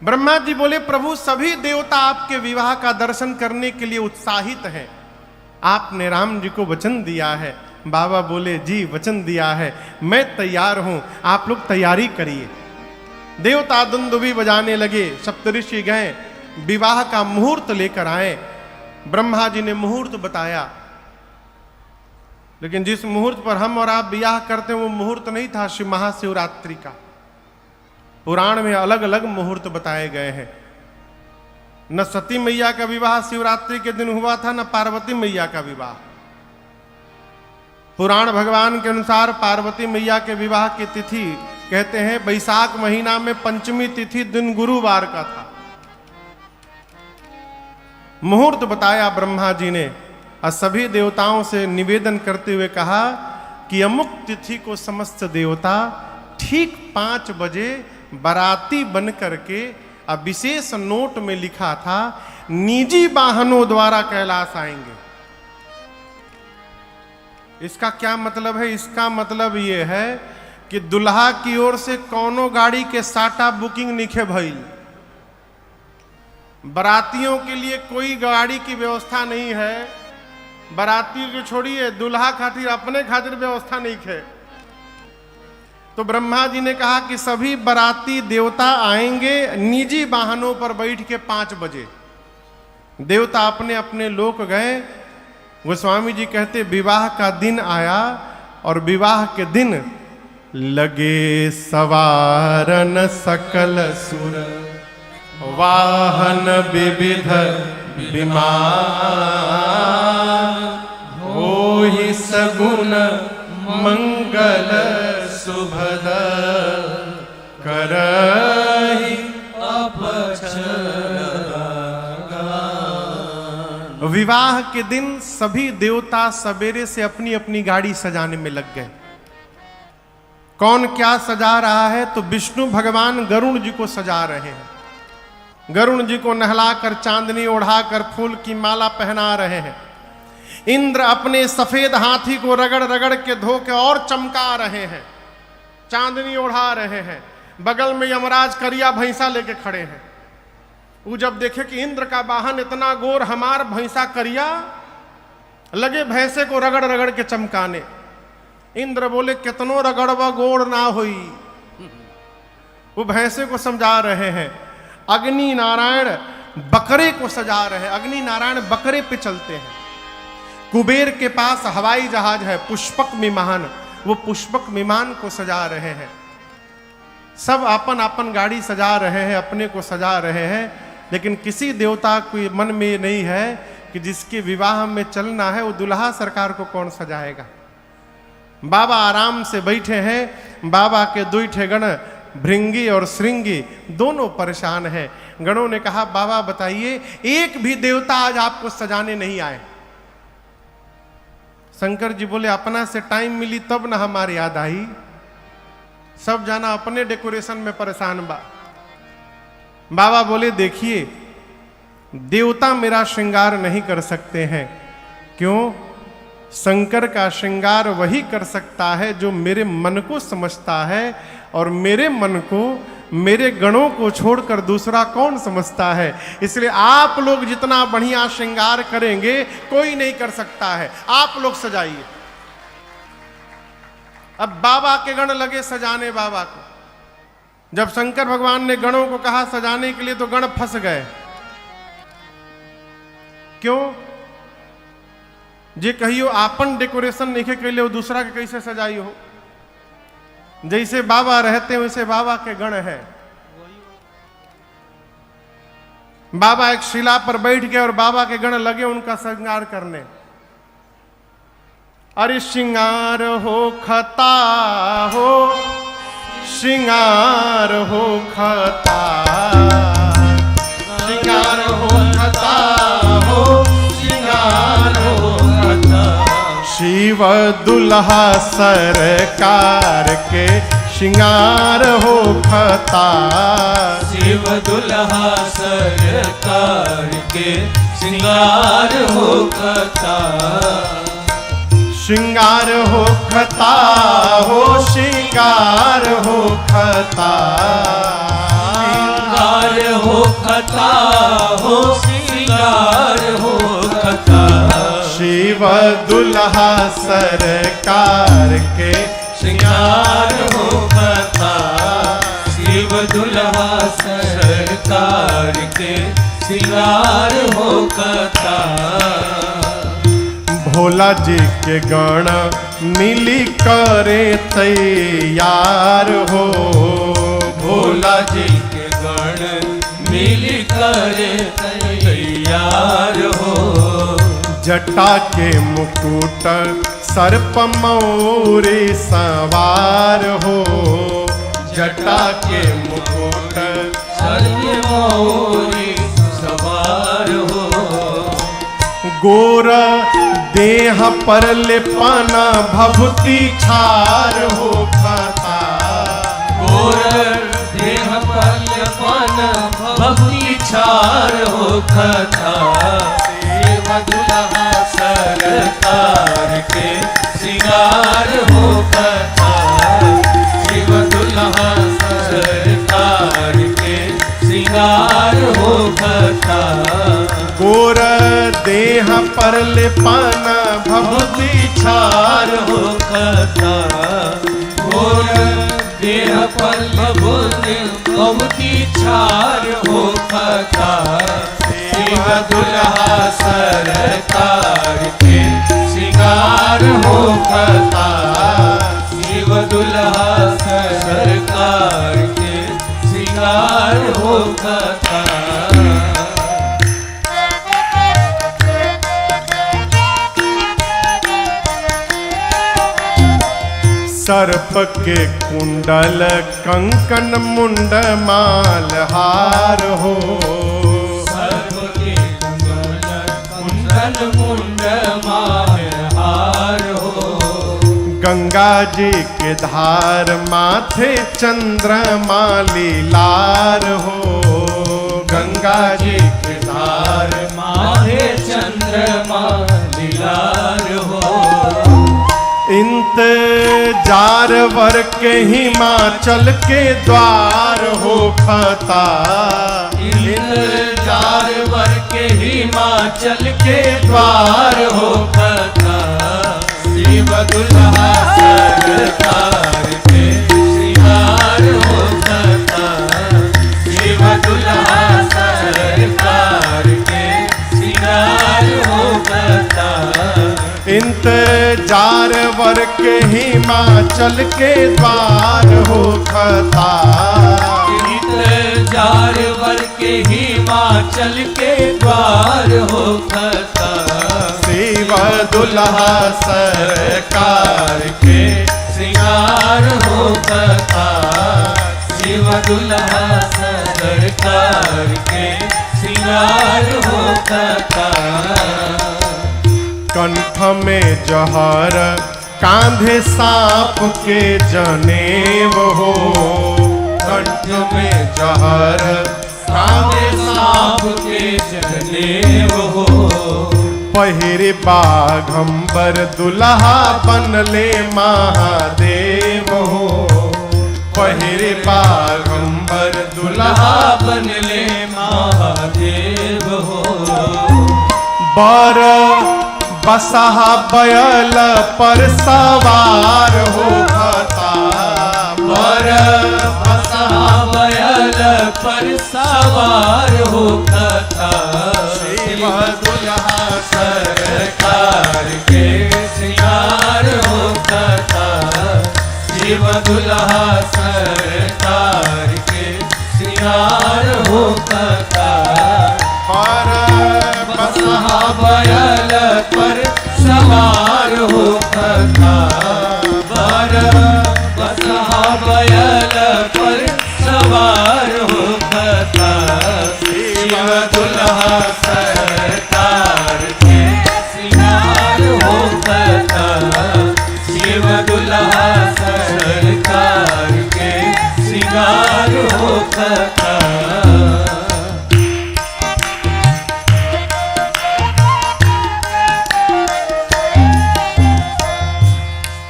ब्रह्मा जी बोले, प्रभु सभी देवता आपके विवाह का दर्शन करने के लिए उत्साहित हैं। आपने राम जी को वचन दिया है। बाबा बोले, जी वचन दिया है, मैं तैयार हूं, आप लोग तैयारी करिए। देवता दुंदुभी बजाने लगे, सप्तऋषि गए, विवाह का मुहूर्त लेकर आए। ब्रह्मा जी ने मुहूर्त बताया, लेकिन जिस मुहूर्त पर हम और आप विवाह करते हैं वो मुहूर्त नहीं था शिव महाशिवरात्रि का। पुराण में अलग अलग मुहूर्त बताए गए हैं। न सती मैया का विवाह शिवरात्रि के दिन हुआ था, न पार्वती मैया का विवाह। पुराण भगवान के अनुसार पार्वती मैया के विवाह की तिथि कहते हैं बैसाख महीना में पंचमी तिथि दिन गुरुवार का था। मुहूर्त बताया ब्रह्मा जी ने और सभी देवताओं से निवेदन करते हुए कहा कि अमुक तिथि को समस्त देवता ठीक 5 बजे बाराती बन करके, अब विशेष नोट में लिखा था, निजी वाहनों द्वारा कैलाश आएंगे। इसका क्या मतलब है? इसका मतलब यह है कि दुल्हा की ओर से कौनो गाड़ी के साटा बुकिंग निखे भइल, बारातियों के लिए कोई गाड़ी की व्यवस्था नहीं है। बाराती को छोड़िए, दुल्हा खातिर अपने खातिर व्यवस्था नहीं है। तो ब्रह्मा जी ने कहा कि सभी बाराती देवता आएंगे निजी वाहनों पर बैठ के 5 बजे। देवता अपने अपने लोक गए। गोस्वामी जी कहते विवाह का दिन आया और विवाह के दिन लगे सवारन सकल सुर वाहन विविध विमान, होहि सगुन मंगल सुभद करहि विवाह के दिन सभी देवता सवेरे से अपनी अपनी गाड़ी सजाने में लग गए। कौन क्या सजा रहा है? तो विष्णु भगवान गरुण जी को सजा रहे हैं। गरुण जी को नहलाकर चांदनी ओढ़ाकर फूल की माला पहना रहे हैं। इंद्र अपने सफेद हाथी को रगड़ रगड़ के धो के और चमका रहे हैं, चांदनी ओढ़ा रहे हैं। बगल में यमराज करिया भैंसा लेके खड़े हैं। वो जब देखे कि इंद्र का वाहन इतना गोर, हमार भैंसा करिया, लगे भैंसे को रगड़ रगड़ के चमकाने। इंद्र बोले, कितनो रगड़वा गोड़ ना हुई। वो भैंसे को समझा रहे हैं। अग्नि नारायण बकरे को सजा रहे हैं। अग्नि नारायण बकरे पे चलते हैं। कुबेर के पास हवाई जहाज है, पुष्पक विमान, वो पुष्पक विमान को सजा रहे हैं। सब अपन अपन गाड़ी सजा रहे हैं, अपने को सजा रहे हैं। लेकिन किसी देवता को मन में नहीं है कि जिसके विवाह में चलना है वो दुल्हा सरकार को कौन सजाएगा। बाबा आराम से बैठे हैं। बाबा के 2 ठे गण, भृंगी और श्रृंगी, दोनों परेशान हैं। गणों ने कहा, बाबा बताइए, एक भी देवता आज आपको सजाने नहीं आए। शंकर जी बोले, अपना से टाइम मिली तब ना हमारी याद आई। सब जाना अपने डेकोरेशन में परेशान बा। बाबा बोले, देखिए, देवता मेरा श्रृंगार नहीं कर सकते हैं। क्यों? शंकर का श्रृंगार वही कर सकता है जो मेरे मन को समझता है, और मेरे मन को, मेरे गणों को छोड़कर दूसरा कौन समझता है। इसलिए आप लोग जितना बढ़िया श्रृंगार करेंगे कोई नहीं कर सकता है। आप लोग सजाइए। अब बाबा के गण लगे सजाने बाबा को। जब शंकर भगवान ने गणों को कहा सजाने के लिए तो गण फंस गए। क्यों? जे कहियो आपन डेकोरेशन नहीं के लिए वो दूसरा के कैसे सजाई हो। जैसे बाबा रहते हैं वैसे बाबा के गण है। बाबा एक शिला पर बैठ गए और बाबा के गण लगे उनका श्रृंगार करने। अरे श्रृंगार हो खता हो, श्रृंगार हो खता, श्रृंगार हो खता हो, श्रृंगार हो खता। शिव दुल्हा सरकार के श्रृंगार हो खता। शिव दुल्हा सरकार के श्रृंगार हो खता। श्रृंगार हो खता हो, श्रृंगार हो खता, श्रृंगार कथा हो श्रृंगार हो कथा शिव दुल्हा सरकार के श्रृंगार हो कथा शिव दुल्हा सरकार के श्रृंगार हो कथा भोला जी के गण मिली करे तैयार हो भोला जी के गण मिल करे तैयार हो जटा के मुकुट सर्प मौरी सवार हो जटा के मुकुट सर्य मौरी सवार हो गोर देह पर लेपना भभूति छार हो खाता गोर देह पल्यपन भक्ति छार हो कथा शिव दुल्हा सरकार के श्रृंगार हो कथा शिव दुल्हा सरकार के श्रृंगार हो कथा गोर देह पर लेपना भभूति छार हो कथा गोर देह पर भभूति छार हो कथा शिव दुल्हा सरकार के श्रृंगार हो कथा शिव दुल्हा सरकार के श्रृंगार हो कथा सर्प के कुंडल कंकन मुंड माल हार हो सर्प के कुंडल मुंड माल हार हो गंगा जी के धार माथे चंद्रमा लीलार हो गंगा जी के धार माथे चंद्रमा लीलार हो इंतजार वर के हिमाचल के द्वार हो खाता इंतजार वर के हिमाचल के द्वार हो कथा शिव दुल्हा सरकार के श्रृंगार हो कथा शिव दुल्हा सरकार के श्रृंगार हो कथा इंतजार वर के हिमाचल के द्वार हो खाता इंतजार वर के हिमाचल के द्वार हो कथा शिव दुल्हा सरकार के श्रृंगार हो कथा शिव दुल्हा सरकार के श्रृंगार हो कथा कंठ में जहर कांधे सांप के जनेब हो कंठ में जहर कांधे सांप के जनेब हो पहिरे बाघंबर दुल्हा बनले महादेव हो पहिरे बाघंबर दुल्हा बनले महादेव हो बर बसहा बैल पर सवार हो खाता बर बसहा बैल पर सवार हो कथा शिव दुल्हा सरकार के श्रृंगार हो कथा शिव दुल्हा सरकार के श्रृंगार हो कथा पर बसहा बैल पर सवार हो कथा बर बसहा बैल पर सवार हो कथा शिव दुल्हा सरकार के श्रृंगार हो कथा शिव दुल्हा सरकार के श्रृंगार हो कथा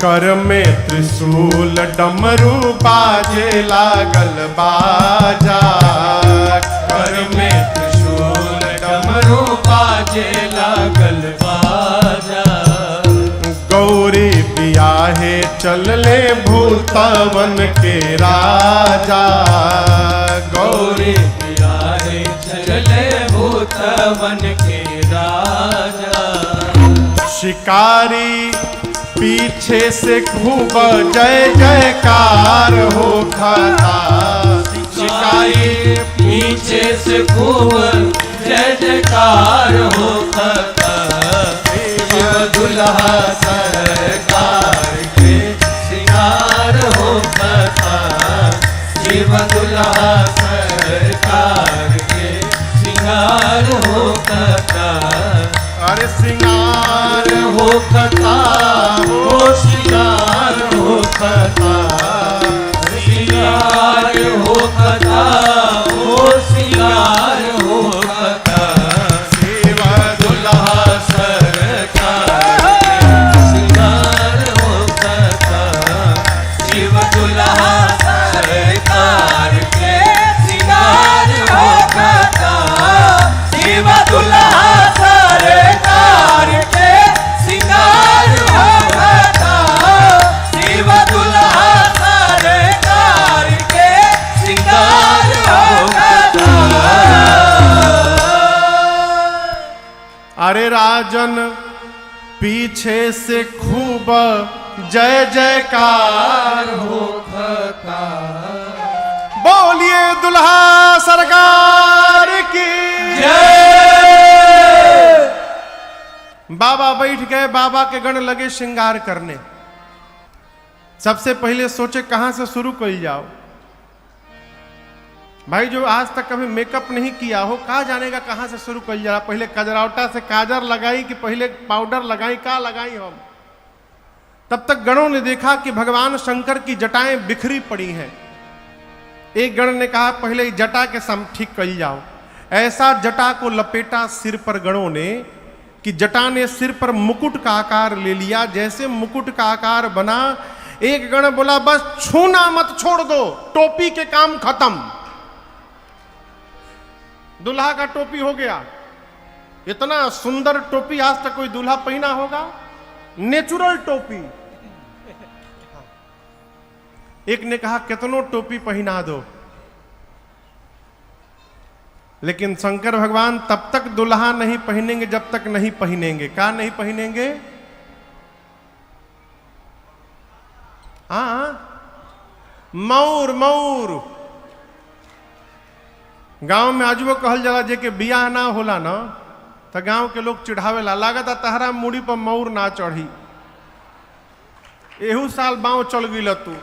कर में त्रिशूल डमरू बाजे लागल बाजा कर में बाजे लागल बाजा। गौरी बियाहे चलले भूतवन के राजा। गौरी बियाहे चले भूतवन के राजा। शिकारी पीछे से खूब जय जयकार हो खाता। शिकारी पीछे से खूब जय जयकार हो खाता। शिव दुल्हा सरकार के सिंगार हो खाता। शिव दुल्हा सरकार के सिंगार हो खाता। अरे सिंगार हो कथा हो सिंगार हो कथा। सिंगार हो कथा हो सिंगार हो कथा। शिव दुल्हा सरकार के सिंगार हो कथा। शिव दुल्हा सरकार के सिंगार हो कथा। शिव दुल्हा सरकार के सिंगार हो कथा। शिव दुल्हा सरकार के सिंगार हो कथा। अरे राजन पीछे से खूब जय जयकार हो कथा। बोलिए दुल्हा सरकार की जय। बाबा बैठ गए। बाबा के गण लगे श्रृंगार करने। सबसे पहले सोचे कहां से शुरू कर जाओ। भाई जो आज तक कभी मेकअप नहीं किया हो, कहा जानेगा कहां से शुरू कर जा। पहले कजरावटा से काजर लगाई कि पहले पाउडर लगाई, का लगाई हम। तब तक गणों ने देखा कि भगवान शंकर की जटाएं बिखरी पड़ी हैं। एक गण ने कहा पहले जटा के सम ठीक कर जाओ। ऐसा जटा को लपेटा सिर पर गणों ने कि जटा ने सिर पर मुकुट का आकार ले लिया। जैसे मुकुट का आकार बना, एक गण बोला बस छूना मत, छोड़ दो, टोपी के काम खत्म। दूल्हा का टोपी हो गया। इतना सुंदर टोपी आज तक कोई दूल्हा पहना होगा, नेचुरल टोपी। एक ने कहा कितनों टोपी पहना दो, लेकिन शंकर भगवान तब तक दुल्हा नहीं पहनेंगे जब तक नहीं पहनेंगे। क्या नहीं पहनेंगे? मौर। मौर गांव में आजबो कहल जाला जे के बियाह ना होला ना तो गांव के लोग चिढ़ावेला, लागत तहरा मुड़ी पर मौर ना चढ़ी। एहू साल बाँव चल गई तू।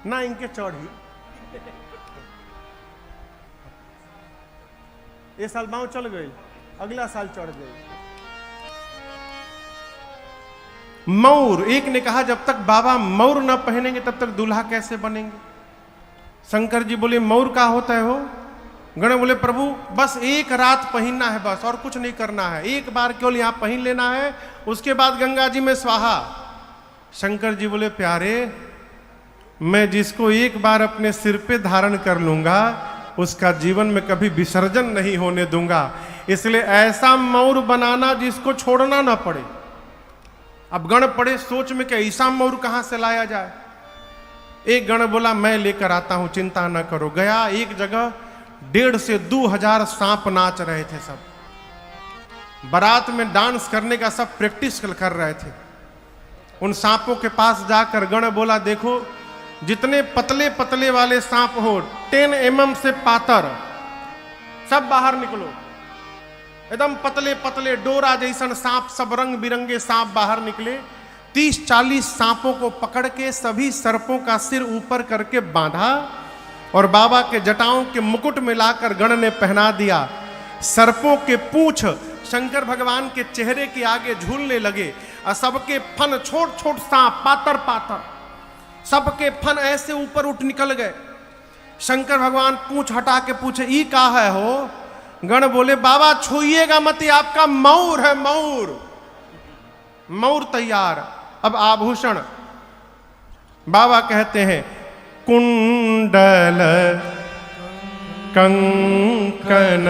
ना इनके चढ़ी। ये साल बाँव चल गई, अगला साल चढ़ गई। मौर। एक ने कहा जब तक बाबा मौर न पहनेंगे तब तक दूल्हा कैसे बनेंगे। शंकर जी बोले मौर का होता है हो। गण बोले प्रभु बस एक रात पहनना है, बस और कुछ नहीं करना है, एक बार केवल यहां पहन लेना है, उसके बाद गंगा जी में स्वाहा। शंकर जी बोले प्यारे, मैं जिसको एक बार अपने सिर पे धारण कर लूंगा उसका जीवन में कभी विसर्जन नहीं होने दूंगा। इसलिए ऐसा मौर बनाना जिसको छोड़ना ना पड़े। अब गण पड़े सोच में कि ऐसा मौर कहां से लाया जाए। एक गण बोला मैं लेकर आता हूं, चिंता न करो। गया एक जगह 1,500 से 2,000 सांप नाच रहे थे। सब बारात में डांस करने का सब प्रैक्टिस कर रहे थे। उन सांपों के पास जाकर गण बोला देखो जितने पतले पतले वाले सांप हो 10 mm से पातर, सब बाहर निकलो। एकदम पतले पतले डोरा जैसन सांप, सब रंग बिरंगे सांप बाहर निकले। 30-40 सांपों को पकड़ के सभी सर्पों का सिर ऊपर करके बांधा और बाबा के जटाओं के मुकुट में लाकर गण ने पहना दिया। सर्पों के पूंछ शंकर भगवान के चेहरे के आगे झूलने लगे और सबके फन छोट छोट सांप पातर पातर, सबके फन ऐसे ऊपर उठ निकल गए। शंकर भगवान पूंछ हटा के पूछे ई का है हो। गण बोले बाबा छूइएगा मत, आपका मौर है मौर। मौर तैयार। अब आभूषण बाबा कहते हैं कुंडल कंकन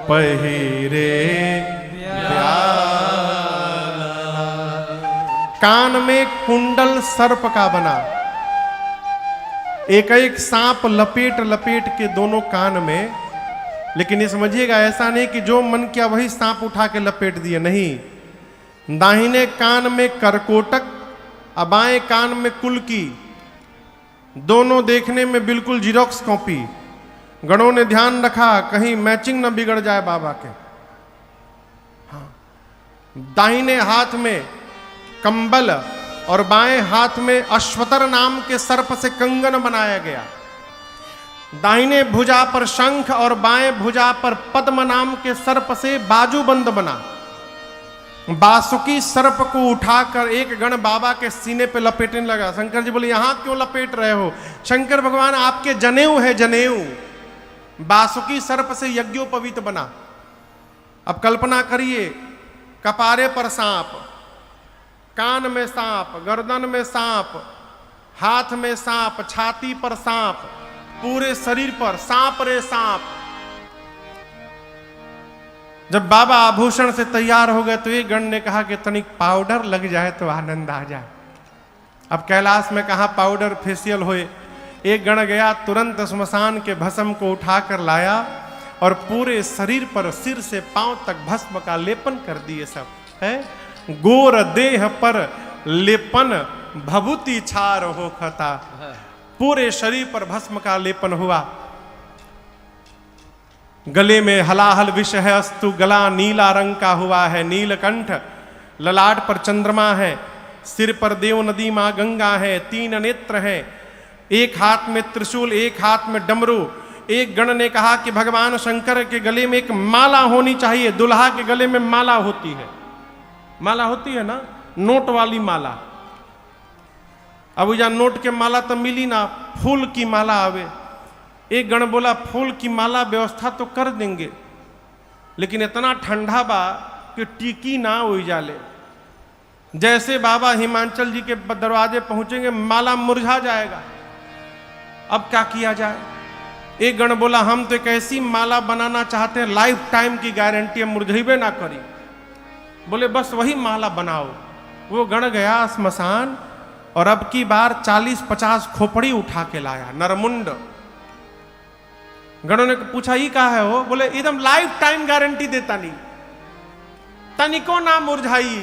पहिरे कान में कुंडल सर्प का बना, एक एक सांप लपेट लपेट के दोनों कान में। लेकिन ये समझिएगा, ऐसा नहीं कि जो मन किया वही सांप उठा के लपेट दिए, नहीं। दाहिने कान में करकोटक, बाएं कान में कुल्की, दोनों देखने में बिल्कुल जीरोक्स कॉपी। गणों ने ध्यान रखा कहीं मैचिंग न बिगड़ जाए बाबा के। हाँ। दाहिने हाथ में कंबल और बाएं हाथ में अश्वतर नाम के सर्प से कंगन बनाया गया। दाहिने भुजा पर शंख और बाएं भुजा पर पद्म नाम के सर्प से बाजूबंद बना। बासुकी सर्प को उठाकर एक गण बाबा के सीने पे लपेटने लगा। शंकर जी बोले, यहां क्यों लपेट रहे हो? शंकर भगवान, आपके जनेऊ है, जनेऊ। बासुकी सर्प से यज्ञोपवीत बना। अब कल्पना करिए, कपारे पर सांप, कान में सांप, गर्दन में सांप, हाथ में सांप, छाती पर सांप, पूरे शरीर पर सांप रे सांप। जब बाबा आभूषण से तैयार हो गए तो एक गण ने कहा कि तनिक पाउडर लग जाए तो आनंद आ जाए। अब कैलाश में कहा पाउडर फेशियल होए। एक गण गया, तुरंत श्मशान के भस्म को उठाकर लाया और पूरे शरीर पर सिर से पांव तक भस्म का लेपन कर दिए। सब है गोर देह पर लेपन भभूति छार हो खता। पूरे शरीर पर भस्म का लेपन हुआ। गले में हलाहल विष है अस्तु, गला नीला रंग का हुआ है, नीलकंठ। ललाट पर चंद्रमा है, सिर पर देव नदी मां गंगा है, 3 नेत्र हैं, एक हाथ में त्रिशूल, एक हाथ में डमरू। एक गण ने कहा कि भगवान शंकर के गले में एक माला होनी चाहिए। दुल्हा के गले में माला होती है, माला होती है ना, नोट वाली माला। अब या नोट के माला तो मिली ना, फूल की माला आवे। एक गण बोला, फूल की माला व्यवस्था तो कर देंगे, लेकिन इतना ठंडा बा कि टिकी ना हो जाले। जैसे बाबा हिमाचल जी के दरवाजे पहुंचेंगे माला मुरझा जाएगा। अब क्या किया जाए? एक गण बोला, हम तो एक ऐसी माला बनाना चाहते हैं लाइफ टाइम की गारंटी है, मुरझेबे ना करी। बोले बस वही माला बनाओ। वो गण गया श्मशान और अब की बार 40-50 खोपड़ी उठा के लाया, नरमुंड। गणों ने पूछा, ये कहा है वो? बोले एकदम लाइफ टाइम गारंटी देता नहीं, तनिको ना मुरझाई।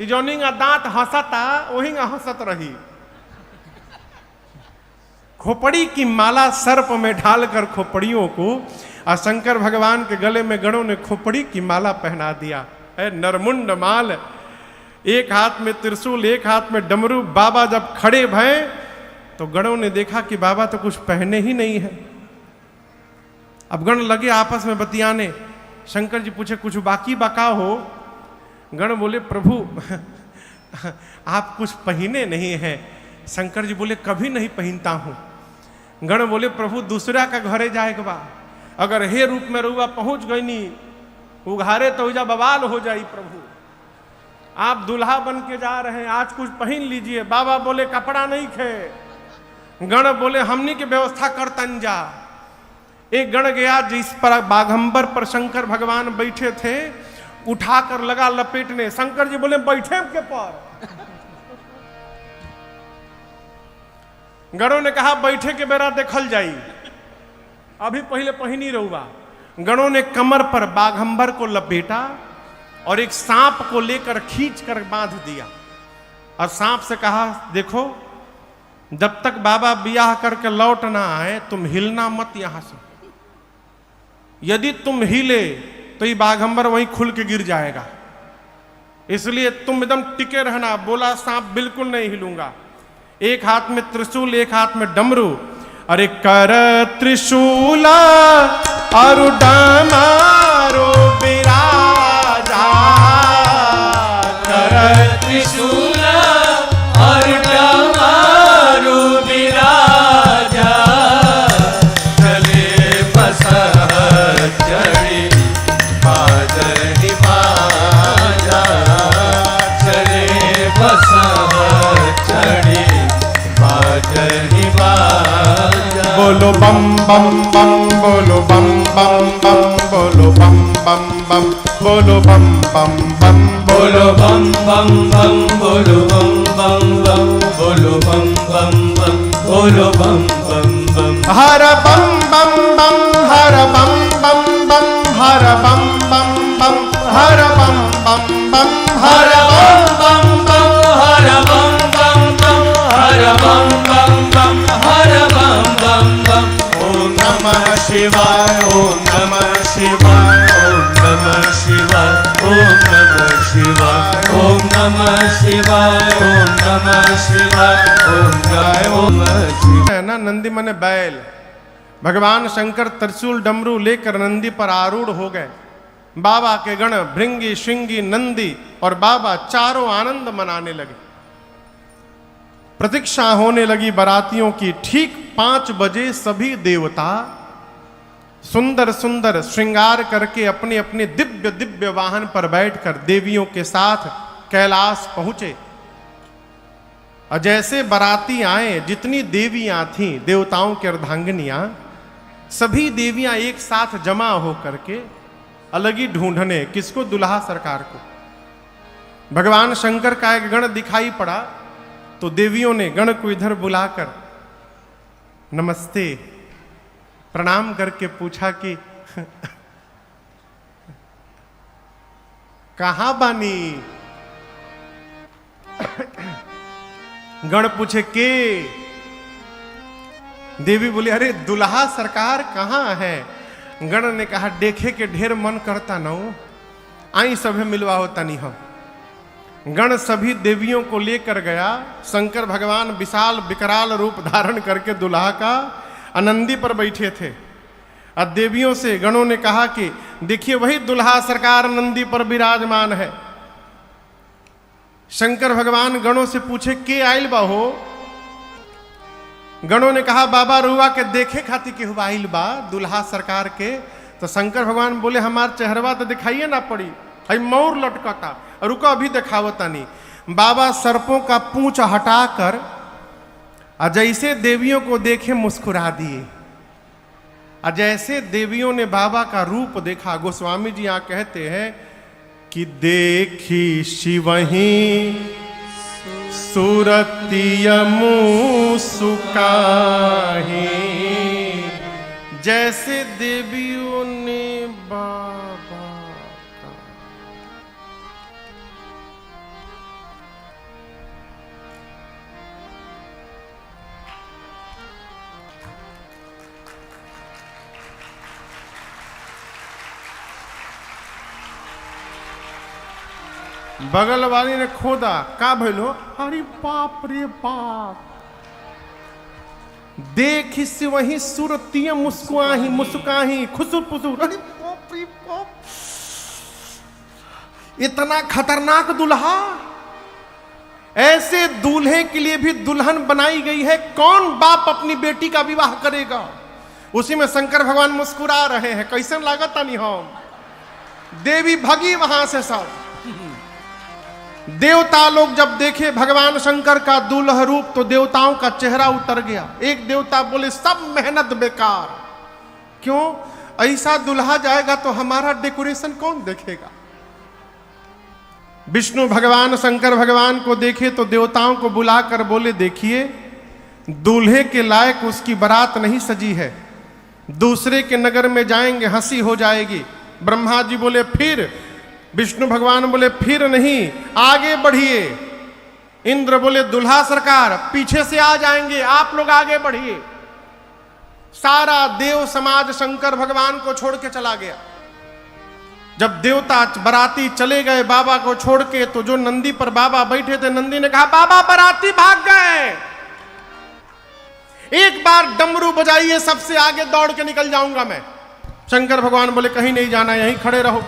जोनिंगा दांत हंसता वही हंसत रही। खोपड़ी की माला सर्प में ढालकर खोपड़ियों को और शंकर भगवान के गले में गणों ने खोपड़ी की माला पहना दिया। नरमुंड माल, एक हाथ में त्रिशूल, एक हाथ में डमरू। बाबा जब खड़े भये तो गणों ने देखा कि बाबा तो कुछ पहने ही नहीं है। अब गण लगे आपस में बतियाने। शंकर जी पूछे, कुछ बाकी बका हो? गण बोले, प्रभु आप कुछ पहने नहीं है। शंकर जी बोले, कभी नहीं पहनता हूं। गण बोले, प्रभु दूसरा का घरे जाएगा बा, अगर हे रूप में रुआ पहुंच गई नी उघारे तो जा बवाल हो जाई। प्रभु आप दुल्हा बन के जा रहे हैं, आज कुछ पहन लीजिए। बाबा बोले, कपड़ा नहीं खे। गण बोले, हमनी की व्यवस्था कर तन जा। एक गण गया जिस पर बाघंबर पर शंकर भगवान बैठे थे, उठाकर लगा लपेटने। शंकर जी बोले, बैठे के पर? गणों ने कहा, बैठे के बेरा देखल जाई, अभी पहले पहिनी रहुआ। गणों ने कमर पर बाघंबर को लपेटा और एक सांप को लेकर खींच कर बांध दिया और सांप से कहा, देखो जब तक बाबा ब्याह करके लौट ना आए तुम हिलना मत यहां से। यदि तुम हिले तो ये बाघंबर वहीं खुल के गिर जाएगा, इसलिए तुम एकदम टिके रहना। बोला, सांप बिल्कुल नहीं हिलूंगा। एक हाथ में त्रिशूल, एक हाथ में डमरू। अरे कर त्रिशूला और डमरू बिराजा, कर त्रिशूला और डमरू बिराजा। चले बसह चढ़ी बाजरी बाजा, चले बसह चढ़ी बाजरी बोलो बम बम बम, बोलो बम बम बम, बोलो बम बम बम, बोलो बम बम बम, बोलो बम बम बम, बोलो बम बम बम, बोलो बम बम बम, बोलो बम बम बम। हर बम बम बम, हर बम बम बम, हर बम बम बम, हर बम बम बम, हर बम बम बम, हर बम बम बम, हर बम बम बम, हर बम बम बम। ओम नमः शिवाय, ओम नमः शिवाय, ओम नमः शिवाय, ओम नमः शिवाय, ओम नमः शिवाय, ओम नमः शिवाय, ओम नमः शिवाय। है ना, नंदी मने बैल। भगवान शंकर त्रिशूल डमरू लेकर नंदी पर आरूढ़ हो गए। बाबा के गण भृंगी श्रृंगी नंदी और बाबा चारों आनंद मनाने लगे। प्रतीक्षा होने लगी बारातियों की। ठीक 5 बजे सभी देवता सुंदर सुंदर श्रृंगार करके अपने अपने दिव्य दिव्य वाहन पर बैठकर देवियों के साथ कैलाश पहुंचे। और जैसे बाराती आए, जितनी देवियां थीं, देवताओं की अर्धांगिनियां, सभी देवियां एक साथ जमा हो करके अलग ही ढूंढने, किसको? दुल्हा सरकार को। भगवान शंकर का एक गण दिखाई पड़ा तो देवियों ने गण को इधर बुलाकर नमस्ते प्रणाम करके पूछा कि कहां बानी? गण पूछे के? देवी बोले अरे दुल्हा सरकार कहां है? गण ने कहा देखे के ढेर मन करता न, आई सभे मिलवा होता नहीं हम। गण सभी देवियों को लेकर गया। शंकर भगवान विशाल विकराल रूप धारण करके दुल्हा का आनंदी पर बैठे थे। और देवियों से गणों ने कहा कि देखिए वही दुल्हा सरकार नंदी पर विराजमान है। शंकर भगवान गणों से पूछे के आइल बा हो? गणों ने कहा बाबा रुआ के देखे खाती के हुआ आइल बा दुल्हा सरकार के। तो शंकर भगवान बोले हमार चेहरवा तो दिखाइए ना पड़ी, हई मोर लटकता, रुका अभी दिखावता नहीं। बाबा सर्पों का पूंछ हटाकर जैसे देवियों को देखे मुस्कुरा दिए। जैसे देवियों ने बाबा का रूप देखा, गोस्वामी जी यहाँ कहते हैं कि देखी शिवही सूरतिय मुस्काही, जैसे देवियों ने बाबा का। बगल वाली ने खोदा, का भइलो? अरे बाप रे बाप, देखी से वही सूरतिया मुस्कुआही मुस्काही खुसुर पुसुर। अरे बाप रे बाप, इतना खतरनाक दुल्हा! ऐसे दूल्हे के लिए भी दुल्हन बनाई गई है। कौन बाप अपनी बेटी का विवाह करेगा? उसी में शंकर भगवान मुस्कुरा रहे हैं। कैसे लागत नहीं हम? देवी भगी वहां से सब। देवता लोग जब देखे भगवान शंकर का दुल्हा रूप तो देवताओं का चेहरा उतर गया। एक देवता बोले सब मेहनत बेकार। क्यों? ऐसा दुल्हा जाएगा तो हमारा डेकोरेशन कौन देखेगा? विष्णु भगवान शंकर भगवान को देखे तो देवताओं को बुलाकर बोले देखिए दूल्हे के लायक उसकी बारात नहीं सजी है, दूसरे के नगर में जाएंगे हंसी हो जाएगी। ब्रह्मा जी बोले फिर? विष्णु भगवान बोले फिर नहीं, आगे बढ़िए। इंद्र बोले दुल्हा सरकार पीछे से आ जाएंगे, आप लोग आगे बढ़िए। सारा देव समाज शंकर भगवान को छोड़ के चला गया। जब देवता बराती चले गए बाबा को छोड़ के, तो जो नंदी पर बाबा बैठे थे, नंदी ने कहा बाबा बराती भाग गए, एक बार डमरू बजाइए, सबसे आगे दौड़ के निकल जाऊंगा मैं। शंकर भगवान बोले कहीं नहीं जाना, यहीं खड़े रहो।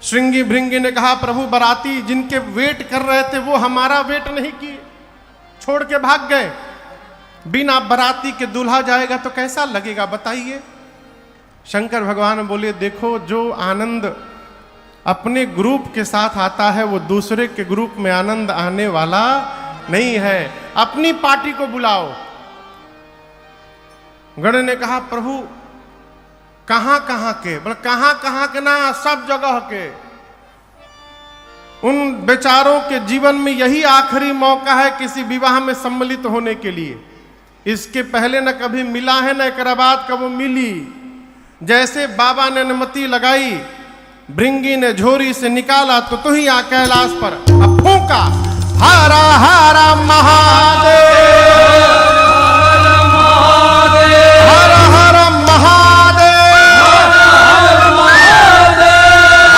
श्रृंगी भृंगी ने कहा प्रभु बराती जिनके वेट कर रहे थे वो हमारा वेट नहीं किए, छोड़ के भाग गए। बिना बराती के दूल्हा जाएगा तो कैसा लगेगा बताइए। शंकर भगवान बोले देखो जो आनंद अपने ग्रुप के साथ आता है वो दूसरे के ग्रुप में आनंद आने वाला नहीं है। अपनी पार्टी को बुलाओ। गण ने कहा प्रभु कहां कहां के, बोले कहां कहां के ना, सब जगह के। उन बेचारों के जीवन में यही आखिरी मौका है किसी विवाह में सम्मिलित होने के लिए। इसके पहले न कभी मिला है, न एक बाद कब मिली। जैसे बाबा ने अनुमति लगाई, भृंगी ने झोरी से निकाला तो तू ही आ कैलाश पर अब फूंका, हारा हारा महादेव, हर हर महादेव, हर हर महादेव,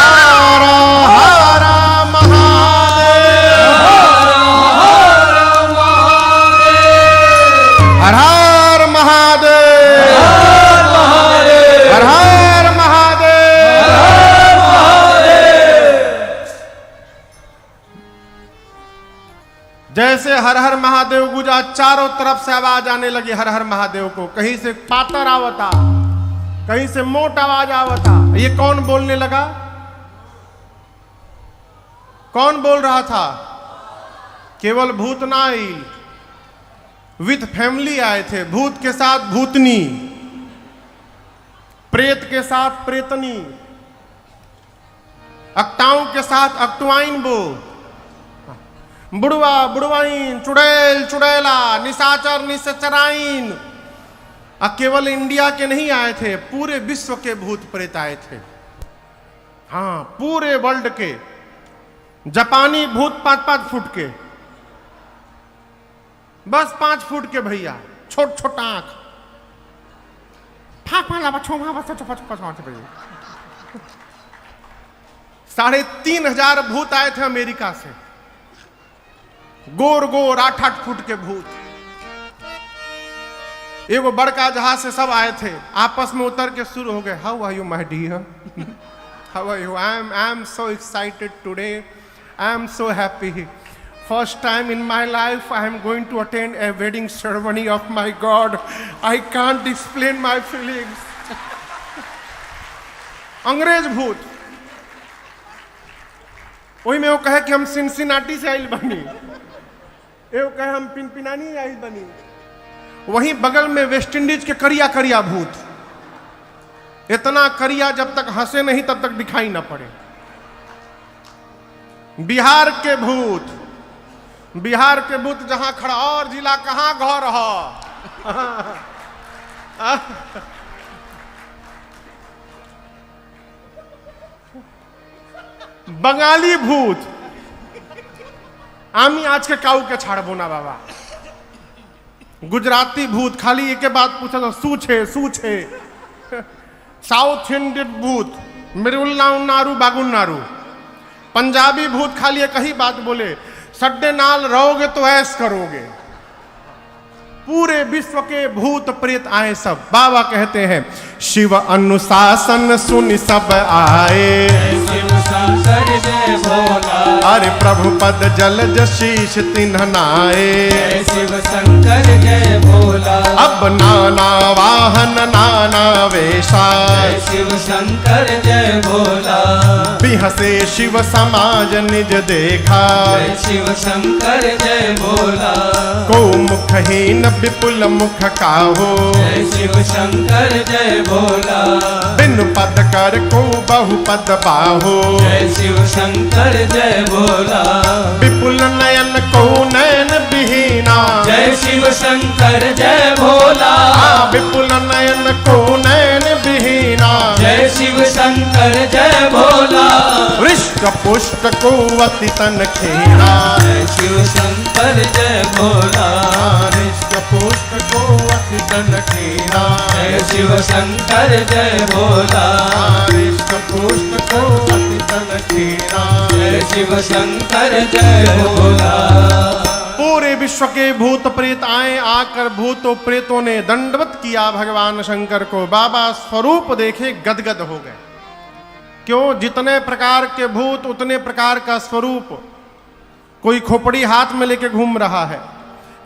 हर हर महादेव, हर हर महादेव। जैसे हर हर महादेव गुजा, चारों तरफ से आवाज आने लगी हर हर महादेव को। कहीं से पातर आवता, कहीं से मोट आवाज आवता। ये कौन बोलने लगा? कौन बोल रहा था? केवल भूत ना आई, विथ फैमिली आए थे। भूत के साथ भूतनी, प्रेत के साथ प्रेतनी, अक्टाओं के साथ अक्टुआइन बो, बुढ़वा बुढ़वाइन, चुड़ैल चुड़ैला, निशाचर निशाचराइन। केवल इंडिया के नहीं आए थे, पूरे विश्व के भूत प्रेत आए थे। हाँ, पूरे वर्ल्ड के। जापानी भूत 5-5 फुट के, बस 5 फुट के भैया, छोट छोट आंख, 3,500 भूत आए थे अमेरिका से, गोर गोर 8-8 फुट के भूत। एगो बड़का जहाज से सब आए थे, आपस में उतर के शुरू हो गए, how are you my dear, how are you, I am so excited today, I am so happy, first time in my life I am going to attend a wedding ceremony oh my God, I can't explain my feelings. अंग्रेज भूत, वही में वो कहे कि हम Cincinnati से आइल बनी, एगो कहे हम पिनपिनानी आइल बनी। वहीं बगल में वेस्ट इंडीज के करिया करिया भूत, इतना करिया जब तक हंसे नहीं तब तक दिखाई ना पड़े। बिहार के भूत, बिहार के भूत जहां खड़ा, और जिला कहां घर हो। बंगाली भूत, आमी आज के काऊ के छाड़बो ना बाबा। गुजराती भूत खाली एक बात पूछा था, सूछे सूछे। साउथ इंडियन भूत मिरुल्लाउन्नारू बागुन्नारू। पंजाबी भूत खाली एक ही बात बोले, सड्डे नाल रहोगे तो ऐश करोगे। पूरे विश्व के भूत प्रेत आए सब। बाबा कहते हैं शिव अनुशासन सुन सब आए, शिव शंकर जय भोला, अरे प्रभु पद जलज शीश तिन्ह नाए, शिव शंकर जय भोला। अब नाना वाहन नाना वेशा, शिव शंकर जय भोला। बिहसे शिव समाज निज देखा, शिव शंकर जय भोला। को मुखहीन विपुल मुख काहो, शिव शंकर जय भोला। बिनु पद कर को बहु पद बाहो, शिव शंकर जय भोला। विपुल नयन को नयन विहीना, जय शिव शंकर जय भोला। विपुल नयन को नयन विहीना, जय शिव शंकर जय भोला। हृष्ट पुष्ट को अति तन खेना, जय शिव शंकर जय भोला। हृष्ट पुष्ट को अति तन खेना, जय शिव शंकर जय भोला। हृष्ट पुष्ट को अति तन खेना, जय शिव शंकर जय भोला। पूरे विश्व के भूत प्रेत आए, आकर भूतों प्रेतों ने दंडवत किया भगवान शंकर को। बाबा स्वरूप देखे गदगद हो गए। क्यों? जितने प्रकार के भूत उतने प्रकार का स्वरूप। कोई खोपड़ी हाथ में लेके घूम रहा है,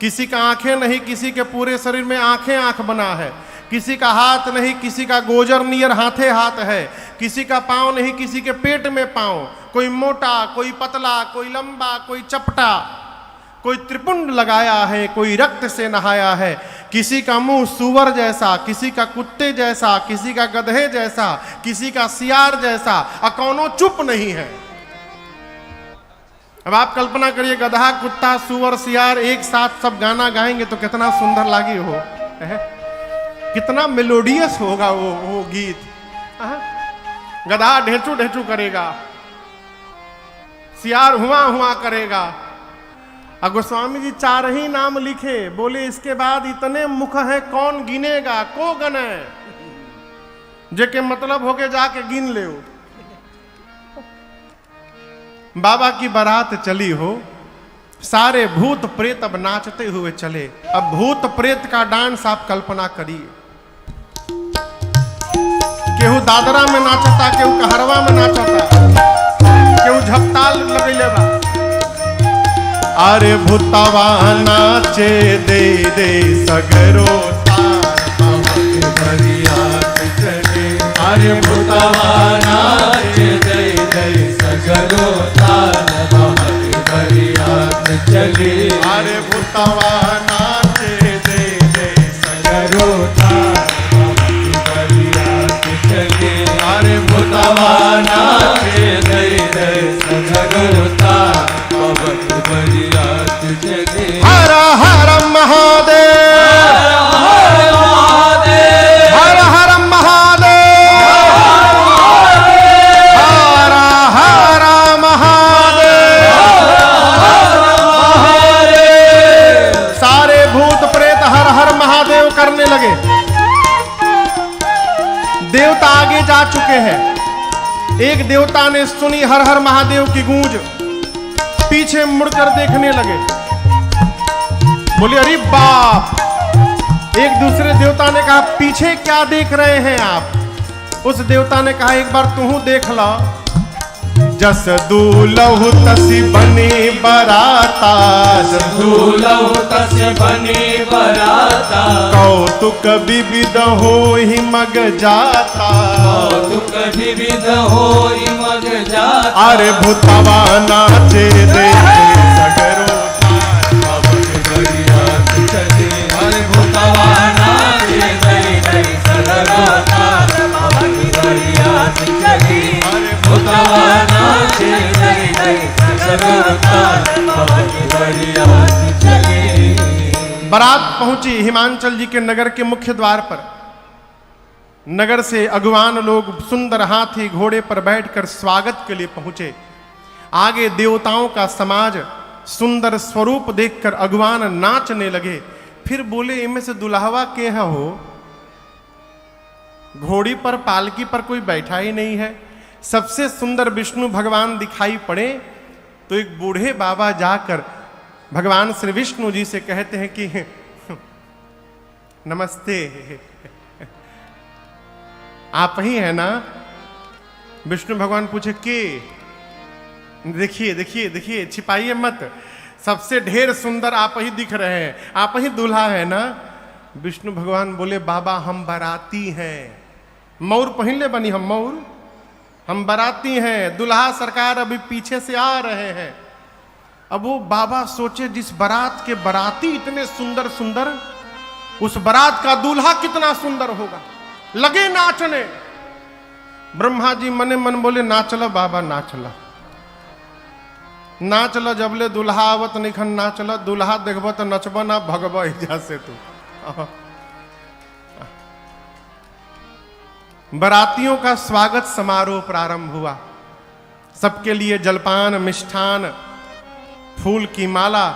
किसी का आंखें नहीं, किसी के पूरे शरीर में आंखें आंख बना है, किसी का हाथ नहीं, किसी का गोजर नियर हाथे हाथ है, किसी का पांव नहीं, किसी के पेट में पांव, कोई मोटा, कोई पतला, कोई लंबा, कोई चपटा, कोई त्रिपुंड लगाया है, कोई रक्त से नहाया है, किसी का मुंह सूअर जैसा, किसी का कुत्ते जैसा, किसी का गधे जैसा, किसी का सियार जैसा, कौनो चुप नहीं है। अब आप कल्पना करिए, गधा, कुत्ता, सूअर, सियार एक साथ सब गाना गाएंगे तो कितना सुंदर लागी हो, कितना मेलोडियस होगा वो गीत। गधा ढेचू ढेचू करेगा, सियार हुआ हुआ करेगा। और गोस्वामी जी 4 ही नाम लिखे, बोले इसके बाद इतने मुख हैं कौन गिनेगा, को गने, जेके मतलब होके जाके गिन ले। बाबा की बारात चली हो, सारे भूत प्रेत अब नाचते हुए चले। अब भूत प्रेत का डांस आप कल्पना करिए, केहू दादरा में नाचता, केहू कहरवा में नाचता, केहू झपताल लगैले बा। अरे भूतवा नाचे दे दे सगरो तार बरियात चले। अरे भूतवा नाचे दे दे सगरो ताल बरियात चले। अरे भूतवा नाचे दे दे सगरो ताल बरियात चले। अरे भूतवा नाचे दे दे सगरो ताल बरियात चले। हर हर महादेव, हर हर महादेव, हर हर महादेव। सारे भूत प्रेत हर हर महादेव करने लगे। देवता आगे जा चुके हैं। एक देवता ने सुनी हर हर महादेव की गूंज, पीछे मुड़कर देखने लगे, बोले अरे बाप। एक दूसरे देवता ने कहा पीछे क्या देख रहे हैं आप। उस देवता ने कहा एक बार तू देख ला। जस दूलहु तसी बनी बराता, दूलहु तसी बनी बराता। कौतुक विविध हो ही मग जाता, कौतुक विविध हो ही मग जाता। अरे भूतवा नाचे दे सगरो तार बरियात चले। अरे भूतवा नाचे दे दे सगरो ताल बरियात चले। अरे भूतवा नाचे दे दे सगरो ताल बरियात चले। बारात पहुंची हिमांचल जी के नगर के मुख्य द्वार पर। नगर से अगवान लोग सुंदर हाथी घोड़े पर बैठकर स्वागत के लिए पहुंचे। आगे देवताओं का समाज सुंदर स्वरूप देखकर अगवान नाचने लगे। फिर बोले इनमें से दुल्हवा के हो, घोड़ी पर पालकी पर कोई बैठा ही नहीं है। सबसे सुंदर विष्णु भगवान दिखाई पड़े तो एक बूढ़े बाबा जाकर भगवान श्री विष्णु जी से कहते हैं कि नमस्ते, आप ही है ना। विष्णु भगवान पूछे के, देखिए देखिए देखिए, छिपाइए मत, सबसे ढेर सुंदर आप ही दिख रहे हैं, आप ही दूल्हा है ना। विष्णु भगवान बोले बाबा हम बाराती हैं, मौर पहन ले बनी, हम मौर, हम बाराती हैं, दुल्हा सरकार अभी पीछे से आ रहे हैं। अब वो बाबा सोचे जिस बारात के बाराती इतने सुंदर सुंदर, उस बारात का दूल्हा कितना सुंदर होगा। लगे नाचने। ब्रह्मा जी मने मन बोले नाचला बाबा, नाचला नाचला, जबले दुल्हा आवत निखन नाचला, दुल्हा देखब तो नचब ना भगब एजा से तू। बारातियों का स्वागत समारोह प्रारंभ हुआ। सबके लिए जलपान, मिष्ठान, फूल की माला।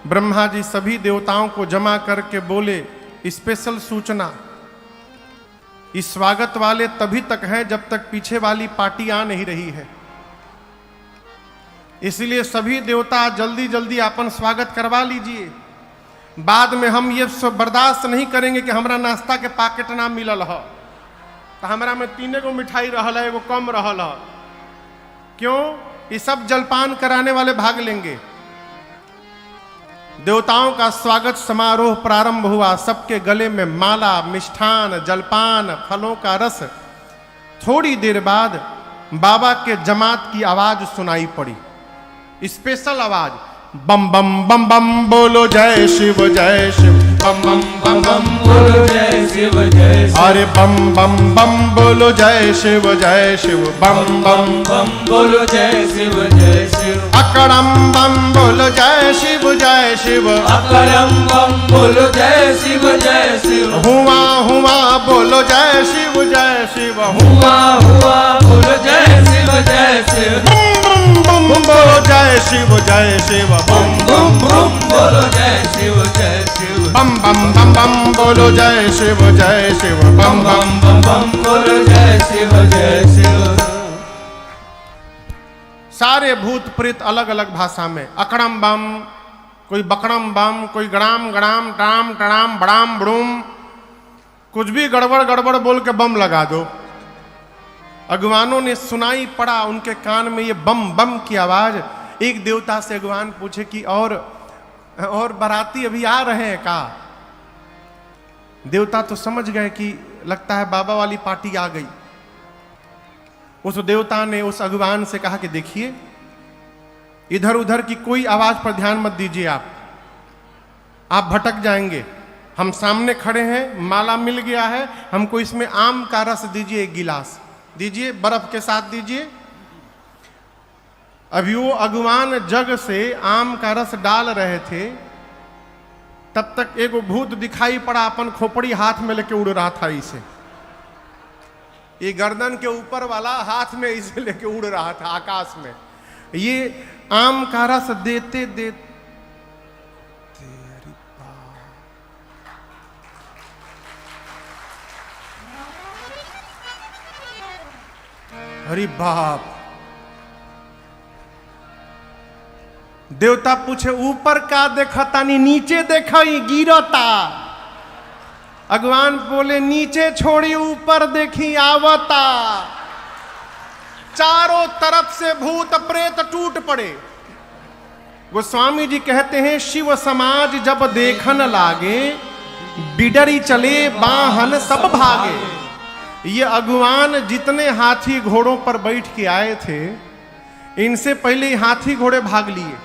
ब्रह्मा जी सभी देवताओं को जमा करके बोले स्पेशल सूचना, इस स्वागत वाले तभी तक हैं जब तक पीछे वाली पार्टी आ नहीं रही है। इसलिए सभी देवता जल्दी जल्दी अपन स्वागत करवा लीजिए। बाद में हम ये सब बर्दाश्त नहीं करेंगे कि हमारा नाश्ता के पैकेट ना मिलल है, तो हमारा में 3 गो मिठाई रहल है, एगो कम रहल है। क्यों? ये सब जलपान कराने वाले भाग लेंगे। देवताओं का स्वागत समारोह प्रारंभ हुआ। सबके गले में माला, मिष्ठान, जलपान, फलों का रस। थोड़ी देर बाद बाबा के जमात की आवाज सुनाई पड़ी, स्पेशल आवाज, बम बम बम बम बोलो जय शिव बम बम बम बम बोलो जय शिव जय शिव। अरे बम बम बम बोलो जय शिव बम बम बम बोलो जय शिव जय शिव। अकड़म बम बोलो जय शिव अकरम बम बोलो जय शिव। हुआ हुआ बोलो जय शिव हुआ हुआ बोलो जय शिव। बम बम बम बोलो जय शिव बम बम बम बोलो जय शिव। बम बम बम बम बोलो जय शिव बम बम बम बम बोलो जय शिव। सारे भूत प्रेत अलग अलग भाषा में अकड़म बम, कोई बकड़म बम, कोई गड़ाम गड़ाम टाम टड़ाम बड़ाम बड़ूम, कुछ भी गड़बड़ गड़बड़ बोल के बम लगा दो। अगवानों ने सुनाई पड़ा उनके कान में ये बम बम की आवाज। एक देवता से अगवान पूछे कि और बाराती अभी आ रहे हैं का? देवता तो समझ गए कि लगता है बाबा वाली पार्टी आ गई। उस देवता ने उस अगवान से कहा कि देखिए, इधर उधर की कोई आवाज पर ध्यान मत दीजिए, आप भटक जाएंगे। हम सामने खड़े हैं, माला मिल गया है, हमको इसमें आम का रस दीजिए, एक गिलास दीजिए, बर्फ के साथ दीजिए। अभी वो अगवान जग से आम का रस डाल रहे थे, तब तक एक भूत दिखाई पड़ा, अपन खोपड़ी हाथ में लेके उड़ रहा था। इसे ये गर्दन के ऊपर वाला हाथ में इसे लेके उड़ रहा था आकाश में। ये आम का रस देते देते अरे बाप। देवता पूछे ऊपर का देखा तानी, नीचे देखा ही गिरता। अगवान बोले नीचे छोड़ी ऊपर देखी आवता। चारों तरफ से भूत प्रेत टूट पड़े। गोस्वामी जी कहते हैं शिव समाज जब देखन लागे, बिडरी चले बाहन सब भागे। ये अगवान जितने हाथी घोड़ों पर बैठ के आए थे, इनसे पहले हाथी घोड़े भाग लिए।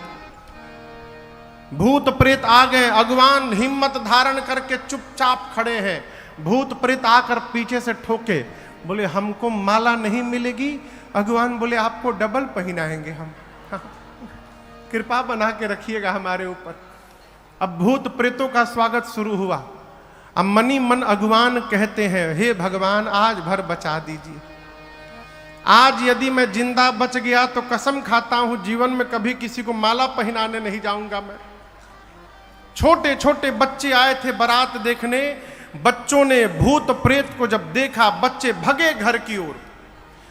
भूत प्रेत आ गए, अगवान हिम्मत धारण करके चुपचाप खड़े हैं। भूत प्रेत आकर पीछे से ठोके, बोले हमको माला नहीं मिलेगी। अगवान बोले आपको डबल पहनाएंगे हम, कृपा बना के रखिएगा हमारे ऊपर। अब भूत प्रेतों का स्वागत शुरू हुआ। अब मनी मन अगवान कहते हैं, हे भगवान आज भर बचा दीजिए। आज यदि मैं जिंदा बच गया तो कसम खाता हूं जीवन में कभी किसी को माला पहनाने नहीं जाऊंगा मैं। छोटे छोटे बच्चे आए थे बारात देखने। बच्चों ने भूत प्रेत को जब देखा, बच्चे भगे घर की ओर।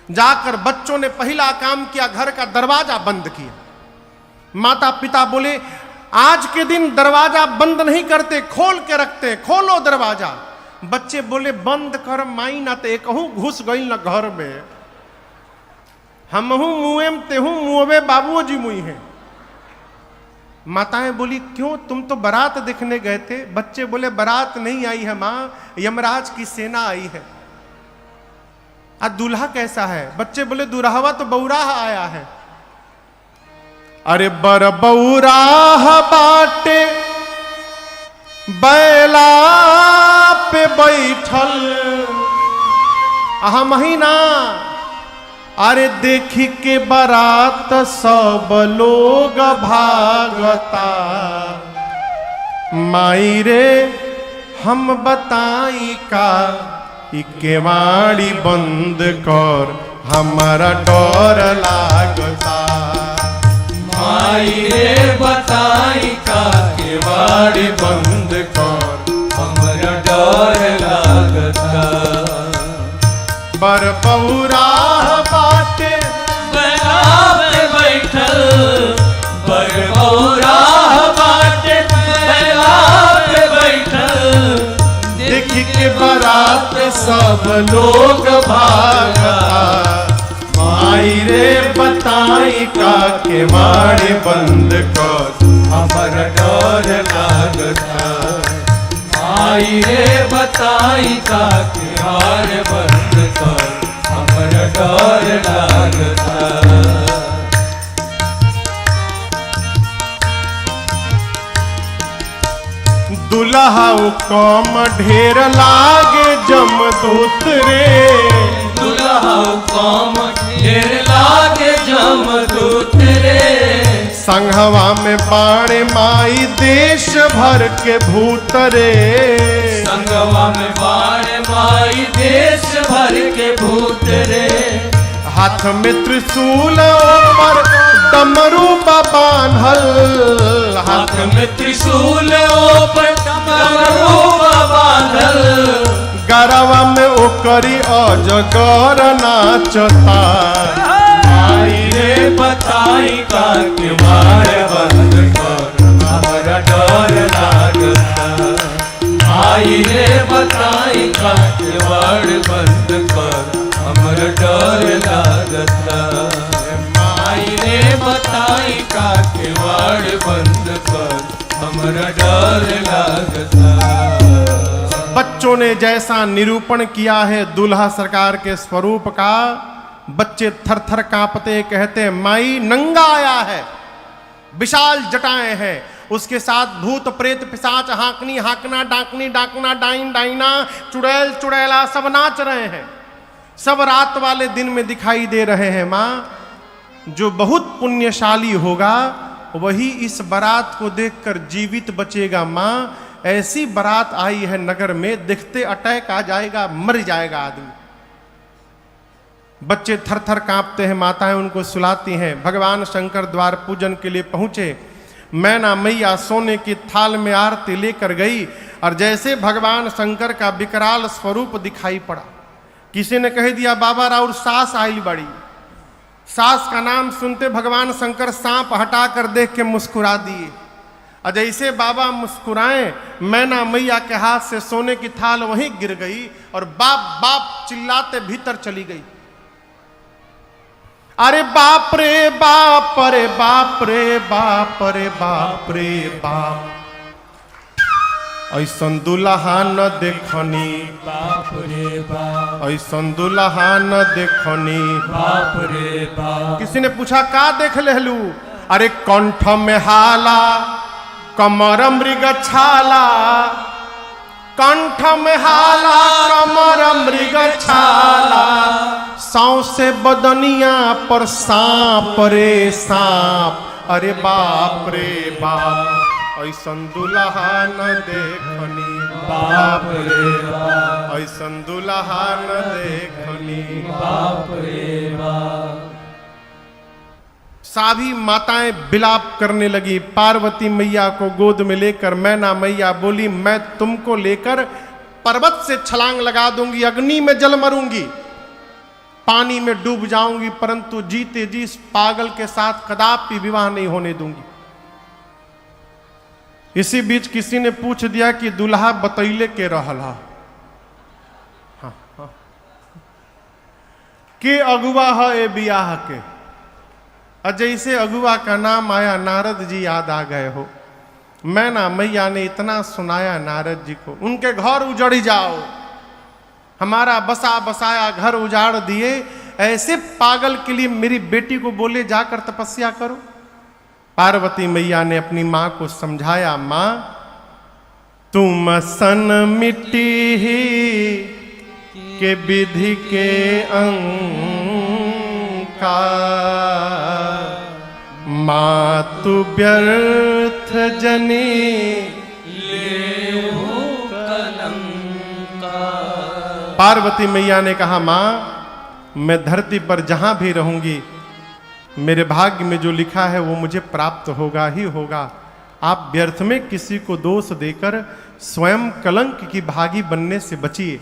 जाकर बच्चों ने पहला काम किया, घर का दरवाजा बंद किया। माता पिता बोले आज के दिन दरवाजा बंद नहीं करते, खोल के रखते, खोलो दरवाजा। बच्चे बोले बंद कर माई, ना ते कहूं घुस गई ना घर में। हमहू मुएम तेहू मुँवे बाबूजी मुई हैं। माताएं बोली क्यों, तुम तो बारात देखने गए थे। बच्चे बोले बारात नहीं आई है माँ, यमराज की सेना आई है। आज दूल्हा कैसा है? बच्चे बोले दुल्हावा तो बौराहा आया है। अरे बर बौराह बाटे बैला पे बैठल आहा महीना। अरे देखी के बारात सब लोग भागता। माई रे हम बताई का, केवाड़ी बंद कर हमारा डर लागता। माई रे बताई का, केवाड़ी बंद कर हमरा डर लागता। बर बौराह बाटे बैला पे बैठल, बर बौराह बाटे बैला पे बैठल। देखी के बारात सब लोग भागता। माई रे बताई का, केवाड़ी बंद कर हमरा डर लागता। माई रे बताई का, केवाड़ी बंद कर हमरा डर लागता। दुल्हा कम ढेर लागे जमदूत रे, दुल्हा कम ढेर लागे जमदूत रे, संघवा में बाणे माई देश भर के भूत रे, संगवा में बाण माई देश भर के भूत रे, हाथ में त्रिशूल ऊपर डमरू बांधल, हाथ में त्रिशूल ऊपर डमरू बांधल, गरवा में ओकरी अजगर नाचता, आई रे बताई का किवाड़ बंद कर हमारा डर लागता, आई रे बताई का किवाड़ बंद कर हमारा डर लागता, आई रे बताई का किवाड़ बंद कर हमारा डर लागता। बच्चों ने जैसा निरूपण किया है दूल्हा सरकार के स्वरूप का, बच्चे थर थर कांपते कहते माई नंगा आया है, विशाल जटाएं हैं, उसके साथ भूत प्रेत पिशाच हाकनी हाकना डाकनी डाकना डाइन डाइना चुड़ैल चुड़ैला सब नाच रहे हैं, सब रात वाले दिन में दिखाई दे रहे हैं। माँ, जो बहुत पुण्यशाली होगा वही इस बारात को देखकर जीवित बचेगा। माँ, ऐसी बारात आई है नगर में, दिखते अटैक आ जाएगा, मर जाएगा आदमी। बच्चे थर थर कांपते हैं, माताएं उनको सुलाती हैं। भगवान शंकर द्वार पूजन के लिए पहुंचे, मैना मैया सोने की थाल में आरती लेकर गई और जैसे भगवान शंकर का विकराल स्वरूप दिखाई पड़ा, किसी ने कह दिया बाबा राउर सास आइल बड़ी। सास का नाम सुनते भगवान शंकर सांप हटा कर देख के मुस्कुरा दिए, और जैसे बाबा मुस्कुराए मैना मैया के हाथ से सोने की थाल वहीं गिर गई और बाप बाप चिल्लाते भीतर चली गई। अरे बाप रे बाप, अरे बाप रे बाप, अरे बाप रे बाप, ऐसन दुल्हा न देखनी, बाप रे बाप, ऐसन दुल्हा न देखनी, बाप रे बाप। किसी ने पूछा का देख लेलू? अरे कंठ में हाला, कमर मृग छाला, कंठ में हाला कमर मृग छाला, सौसे बदनिया पर सांप रे सांप, अरे बाप रे बाप, ऐसन दुल्हा न देखनी, बाप रे बाप, ऐसन दुल्हा न देखनी, बाप रे बाप। सभी माताएं बिलाप करने लगी। पार्वती मैया को गोद में लेकर मैना मैया बोली, मैं तुमको लेकर पर्वत से छलांग लगा दूंगी, अग्नि में जल मरूंगी, पानी में डूब जाऊंगी, परंतु जीते जी इस पागल के साथ कदापि विवाह नहीं होने दूंगी। इसी बीच किसी ने पूछ दिया कि दुल्हा बतैले के रहला, हाँ, के अगुआ है ए बियाह के। और जैसे अगुआ का नाम आया नारद जी याद आ गए हो। मैना मैया ने इतना सुनाया नारद जी को, उनके घर उजड़ जाओ, हमारा बसा बसाया घर उजाड़ दिए, ऐसे पागल के लिए मेरी बेटी को बोले जाकर तपस्या करो। पार्वती मैया ने अपनी माँ को समझाया, माँ तुम सन मिट्टी ही के विधि के का, मातु व्यर्थ जनी ले कलंका। पार्वती मैया ने कहा, माँ मैं धरती पर जहां भी रहूंगी मेरे भाग्य में जो लिखा है वो मुझे प्राप्त होगा ही होगा। आप व्यर्थ में किसी को दोष देकर स्वयं कलंक की भागी बनने से बचिए।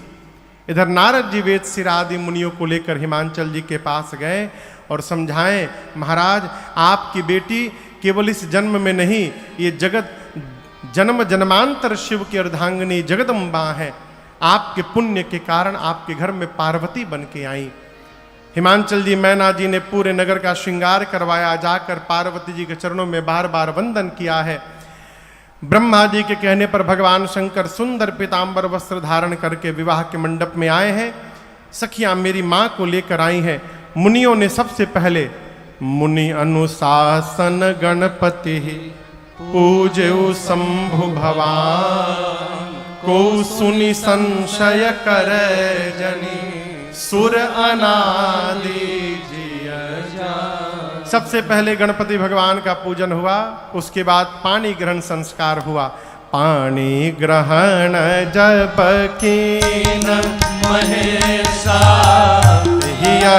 इधर नारद जी वेद सिर आदि मुनियों को लेकर हिमांचल जी के पास गए और समझाएं, महाराज आपकी बेटी केवल इस जन्म में नहीं, ये जगत जन्म जन्मांतर शिव की अर्धांगिनी जगदम्बा है। आपके पुण्य के कारण आपके घर में पार्वती बन के आई। हिमांचल जी मैना जी ने पूरे नगर का श्रृंगार करवाया, जाकर पार्वती जी के चरणों में बार बार वंदन किया है। ब्रह्मा जी के कहने पर भगवान शंकर सुंदर पीतांबर वस्त्र धारण करके विवाह के मंडप में आए हैं। सखियां मेरी मां को लेकर आई हैं। मुनियों ने सबसे पहले मुनि अनुशासन गणपति पूजऊ शंभु भवान, को सुनि संशय करे जनी, सुर अनादि जिय जान। सबसे पहले गणपति भगवान का पूजन हुआ, उसके बाद पानी ग्रहण संस्कार हुआ। पानी ग्रहण जब कीन महेशा,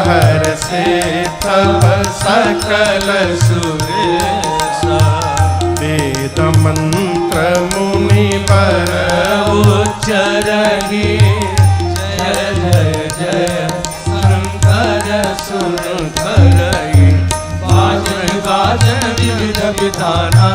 हर से तब सकल सुरेशा, वेद मंत्र मुनि पर उच्चरहि, जय जय जय शंकर सुन करहि। बाजन बाजन विविध विधाना,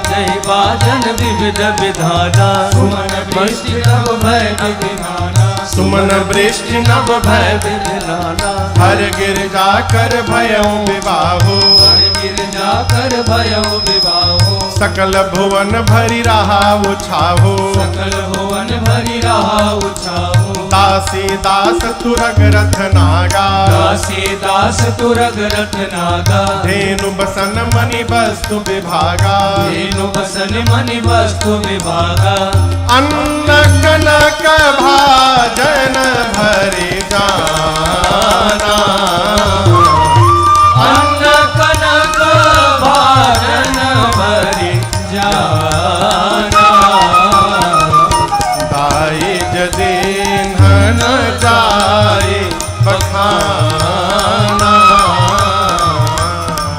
जय बाजन विविध विधाना, सुमन वृष्टि नभ भय विधाना, सुमन वृष्टि नभ भय विधाना, हर गिरजा कर भयउ विवाहो, हर गिरजा कर भयउ विवाहो, सकल भुवन भरि रहा उछाहो, सकल भुवन भरि रहा उछाहो। दासी दास तुरग रथ नागा, दासी दास तुरग रथ नागा, धेनु बसन मणि वस्तु विभागा, धेनु बसन मणि वस्तु विभागा, अन्न कनक भाजन भरि जाना, अन्न कनक भाजन भरि जाना, दाई जदीन न जाए बखाना,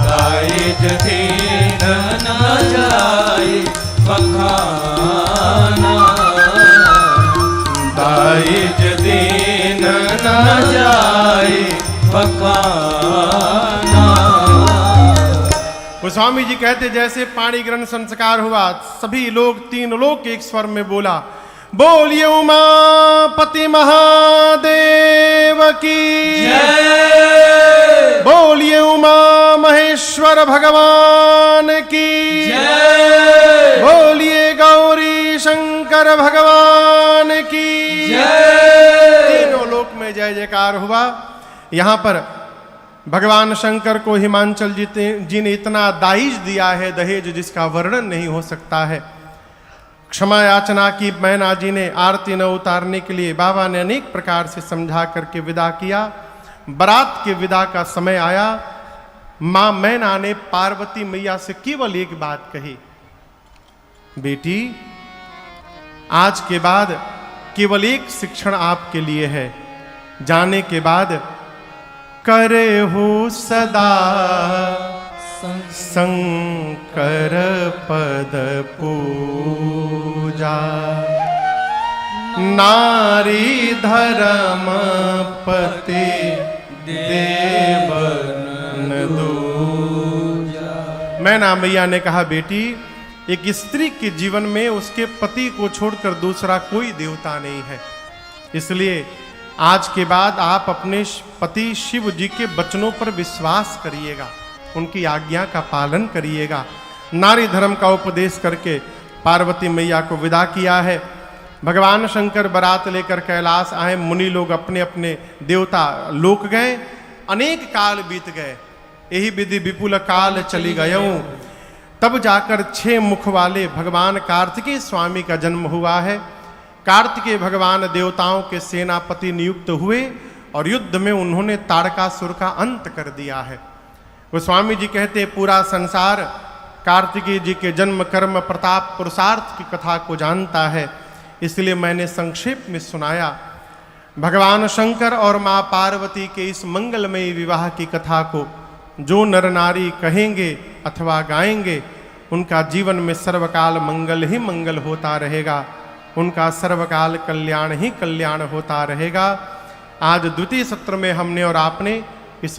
दाई जदीन न जाए बखाना, दाई जदीन न जाए बखाना। गोस्वामी जी कहते जैसे पाणी ग्रहण संस्कार हुआ, सभी लोग तीन लोग एक स्वर में बोला, बोलिए उमापति महादेव की जय, बोलिए उमा महेश्वर भगवान की जय, बोलिए गौरी शंकर भगवान की जय। तीनों लोक में जय जयकार हुआ। यहाँ पर भगवान शंकर को हिमांचल जी ने इतना दाइज दिया है, दहेज जिसका वर्णन नहीं हो सकता है। क्षमा याचना की मैना जी ने आरती न उतारने के लिए बाबा ने अनेक प्रकार से समझा करके विदा किया। बारात के विदा का समय आया, मां मैना ने पार्वती मैया से केवल एक बात कही, बेटी आज के बाद केवल एक शिक्षण आपके लिए है, जाने के बाद करे हो सदा शंकर पद पूजा, नारी धर्म पति देवन दूजा। मैना मैया ने कहा, बेटी एक स्त्री के जीवन में उसके पति को छोड़कर दूसरा कोई देवता नहीं है, इसलिए आज के बाद आप अपने पति शिव जी के वचनों पर विश्वास करिएगा, उनकी आज्ञा का पालन करिएगा। नारी धर्म का उपदेश करके पार्वती मैया को विदा किया है। भगवान शंकर बारात लेकर कैलाश आए, मुनि लोग अपने अपने देवता लोक गए, अनेक काल बीत गए, यही विधि विपुल काल चली गयऊं। तब जाकर 6 मुख वाले भगवान कार्तिकेय स्वामी का जन्म हुआ है। कार्तिकेय भगवान देवताओं के सेनापति नियुक्त हुए और युद्ध में उन्होंने ताड़कासुर का अंत कर दिया है। गोस्वामी जी कहते पूरा संसार कार्तिकेय जी के जन्म कर्म प्रताप पुरुषार्थ की कथा को जानता है, इसलिए मैंने संक्षेप में सुनाया। भगवान शंकर और मां पार्वती के इस मंगलमयी विवाह की कथा को जो नर नारी कहेंगे अथवा गाएंगे, उनका जीवन में सर्वकाल मंगल ही मंगल होता रहेगा, उनका सर्वकाल कल्याण ही कल्याण होता रहेगा। आज द्वितीय सत्र में हमने और आपने इस